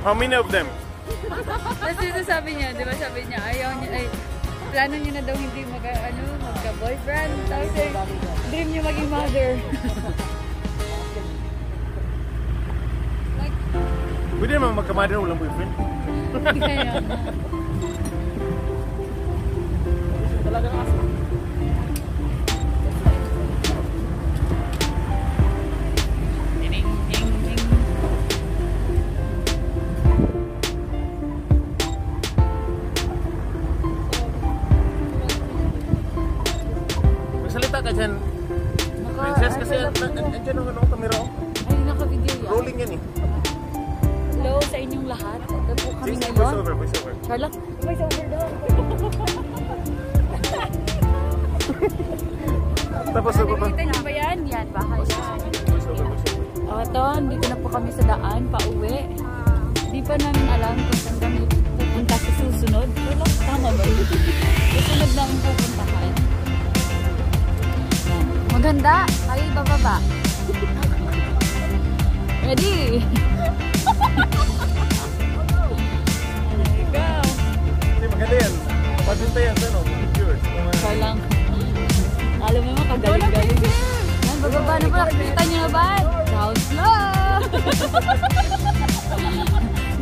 How many of them? Tapos dito sabi niya, di ba sabi niya, ayaw niya, ay, plano niya na daw hindi magka-boyfriend. Tapos dream niya maging mother. Pwede naman magka-mother walang boyfriend. Kaya Talagang aso. Magsalita ka dyan. Princess, kasi andyan ang kamera. ay, naka-video yan. Rolling yan eh. Hello sa inyong lahat. Ito po kami Voice ngayon. over, voice over. Charlotte, voice over daw. Tapos ako pa. Nakikita niyo ba yan? Yan, bahay yan. Voice over, voice over. Ito, dito na po kami sa daan, pauwi. Di pa namin alam kung saan kami pupunta sa susunod. Charlotte, tama ba yun? Susunod namin pupuntahan. Maganda. Tayo bababa. Ready? Go! Hindi, maganda yan. Papunta yan, ano? Viewers. Ikaw lang. Alam mo naman, kagaling-galing. Yan, bababa na pala. Kita nyo na ba? Down slow!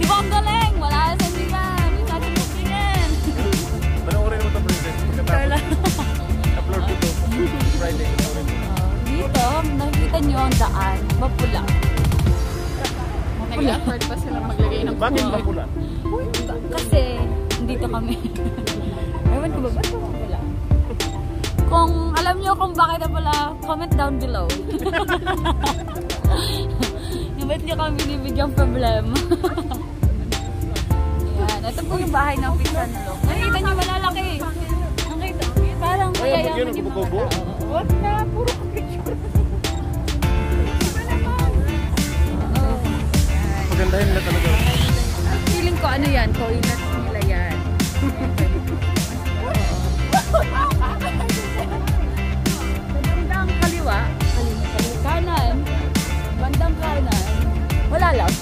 Di ba ang galing? Wala na sa liban. Yung natin movingin. Panoorin mo ito, Princess. Ikaw lang. Upload ko ito. Friday. Dito, nakikita nyo ang daan. Mapula. Nag-effort pa silang maglagay ng Bakit ba pula? Kasi, dito kami. Ewan ko ba, ba't ko mapula? Kung alam nyo kung bakit na pala, comment down below. Yung ba't nyo kami binibigyang problema? Ayan, ito po yung bahay ng Pinsan Look. Nakita nyo malalaki. Nakita, parang mayayaman yung mga tao. Wag na, puro picture. Magandahin na talaga. Feeling ko ano yan, toilet nila yan. Bandang kaliwa, kanan, bandang kanan, wala lang.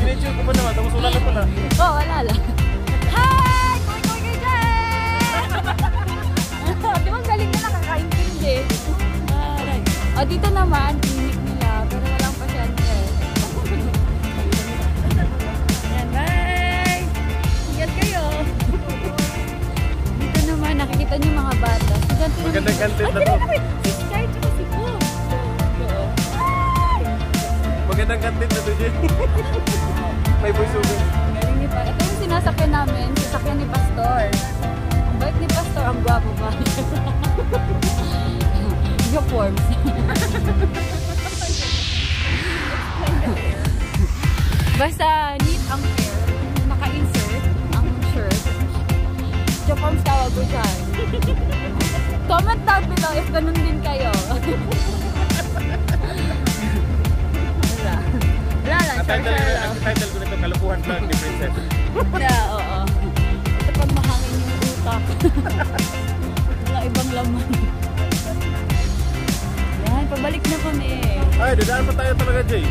Pinitsure ko pa naman, tapos wala na pala. Oh, wala lang. Hi! Kuy dyan! Di ba galing na nakakaintindi? O, dito naman, clinic nila, pero walang pasyente. Yan, bye! Ingat kayo! Dito naman, nakikita niyo mga bata. Magandang content na to. Si Sky, tsaka si Bob. Magandang content na to, Jay. May voice over. Galing ni Pa. Ito yung sinasakyan namin, sasakyan ni Pastor. Ang bait ni Pastor, ang gwapo ba? Yung forms. Basta neat ang hair, naka-insert ang shirt. Jopoms tawag ko dyan. Comment down below if ganun din kayo. Wala lang, share lang. Ang title ko nito, Kalukuhan Vlog ni Princess. Yeah, oo. Ito pag mahangin yung utak. Wala ibang laman. Yan, pabalik na kami. Ay, dadaan pa tayo talaga, Jay.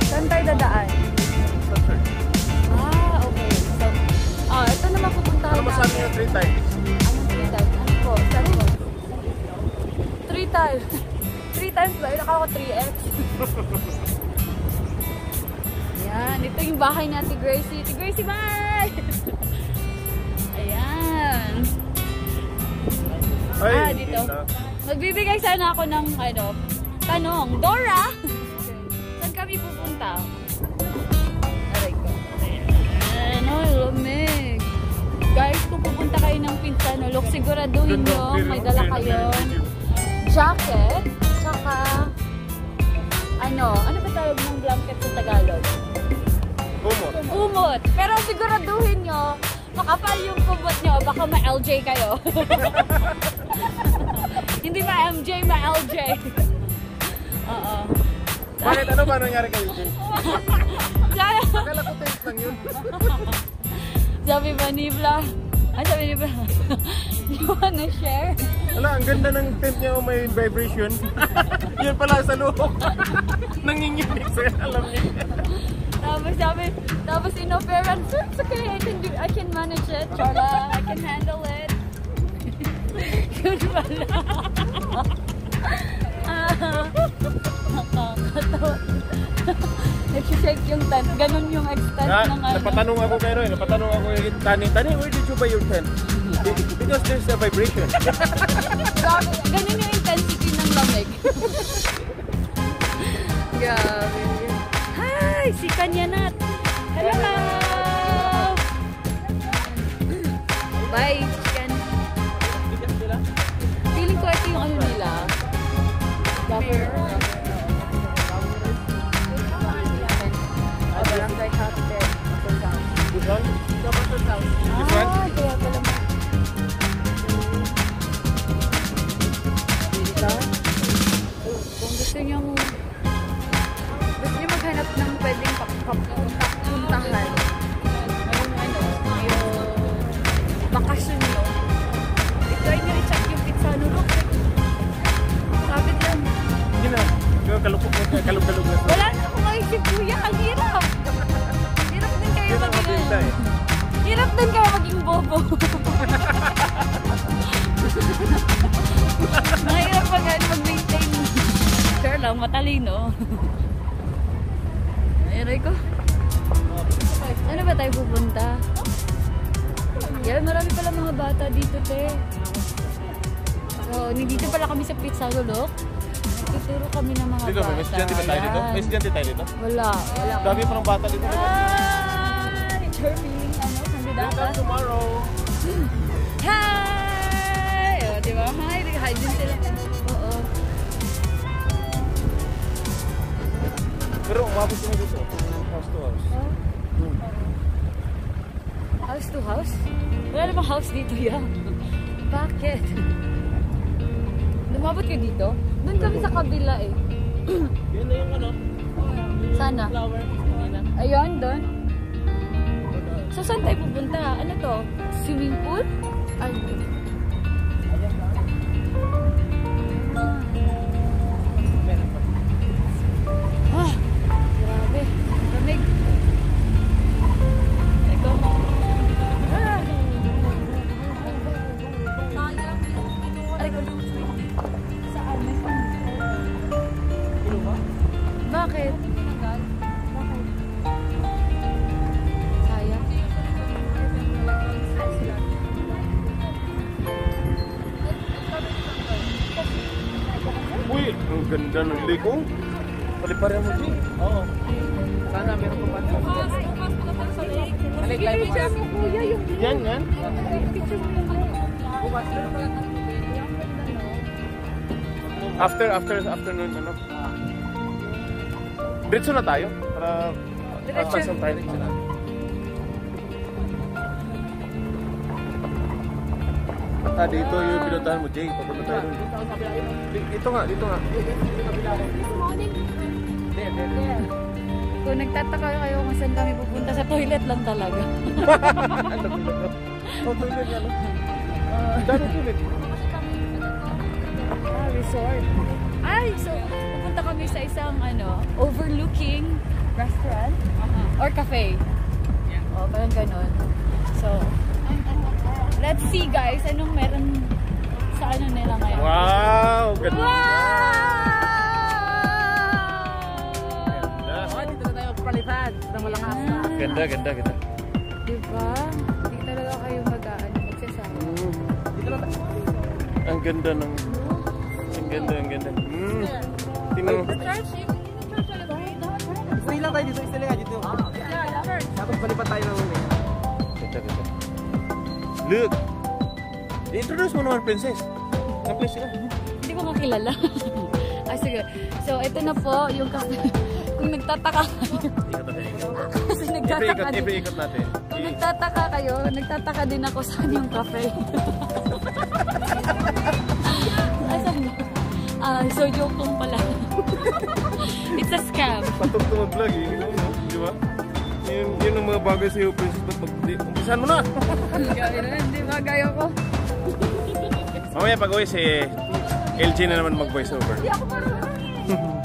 Saan tayo dadaan? Ah, okay. So, ito naman pupuntahan Ano masabi nyo 3 times? Anong 3 times? Ano po? Saan po? 3 times. 3 times ba? Nakaka ko 3x. Yan, ito yung bahay ni Ate Gracie. Ate Gracie, bye! Ayan. Ay, Dito. Magbibigay sana ako ng, tanong. Dora! Saan kami pupunta? Aray ko. Ayan, lamig. Guys, kung pupunta kayo ng Pinsan Look, siguraduhin nyo, may dala kayong jacket, tsaka, ano ba tawag ng blanket sa Tagalog? Kumot. Kumot. Pero siguraduhin nyo, makapal yung kumot nyo, baka ma-LJ kayo. Hindi ma-MJ, ma-LJ. Oo. Bakit? Ano ba nangyari kayo, Jay? Akala ko taste lang yun. Sabi ba ni Bla? Sabi ni Bla? You wanna share? Wala, ang ganda ng tent niya, may vibration. Yun pala sa loob. Nanginginig sa'yo, alam niya. Tapos in-offeran, sir, it's okay, I can manage it. Charla, I can handle it. Yun pala. Nakakatawa. Nag-shake yung tent. Ganon yung extent ng ano. Napatanong ako kayo, napatanong ako yung Tani, where did you buy your tent? Because there's a vibration. Ganon yung intensity ng lamig. Grabe. Hi! Si Kanyanat! Hello! Bye! Chicken! Feeling ko ito yung ano nila. Beer. This one? This one? Kaya pala mo. Diba? Kung gusto nyo maghanap ng pwedeng puntahan, yung bakasyon nyo, i-try nyo i-check yung pizza nulok. Kapit lang. Hindi na. Kalog-kalog na. Wala na akong maisip, kuya. Ang hirap. Hirap din kayo maging hirap din kayo maging bobo. Mahirap mag-maintain. Sure lang, matalino. Aray ko. Ano ba tayo pupunta? Yan, marami pala mga bata dito, te. So, nandito pala kami sa Pizza Lulok. Nagtuturo kami ng mga dito, bata. may estudyante ba tayo dito? May estudyante tayo dito? Wala. Dami pa ng bata dito. It's her feeling, kandidata. Tomorrow. Hi! O, diba? Hi din sila. Oo. Pero umabot sila dito. House to house. House to house? Wala namang house dito, ya. Bakit? Lumabot ka dito? Doon kami sa kabila eh. Yun na yung ano? Sana? Flower. Ayun, doon. So, saan tayo pupunta? Ano to? Swimming pool? Ay, ah, grabe. Lamig. Ito. Ah. Ay, ko. Saan? Bakit? Sayang. Uy, ang ganda ng liko. Paliparan mo, G. Oo. Sana meron pa ba? Picture mo, kuya, yung Yan. picture mo yung Afternoon, ano? Diretso na tayo para Diretso. some time. Dito yung pinuntahan mo, Jay. Papunta tayo doon. Dito nga. Kung nagtataka kayo kung saan kami pupunta, sa toilet lang talaga. Toilet nga, no? Dami toilet. Resort. Ay, so pupunta kami sa isang overlooking restaurant or cafe. Oh, parang ganun. So, let's see guys, anong meron sa nila ngayon. Wow! Ganda! Wow! Dito na tayo palipad ng malakas na. Ganda. Diba? Hindi talaga kayo magsasama. Ang ganda. Tingnan mo. Free lang tayo dito, isa lang dito. Tapos palipad tayo ng huli. Ganda. Look! I-introduce mo naman, princess. Ang place sila. Hindi ko makilala. Sige. So, ito na po yung kung nagtataka kayo. Kasi nagtataka din. Every ikot natin. Kung nagtataka kayo, nagtataka din ako saan yung cafe. Saan yun? So joke lang pala. It's a scam. Patugtong mag-vlog eh. Di ba? Yun ang mga bagay sa'yo, princess. Umpisahan mo na! Hindi ba? Gaya ko. Mamaya pag-uwi si LG na naman mag-voice over. Hindi ako marunong.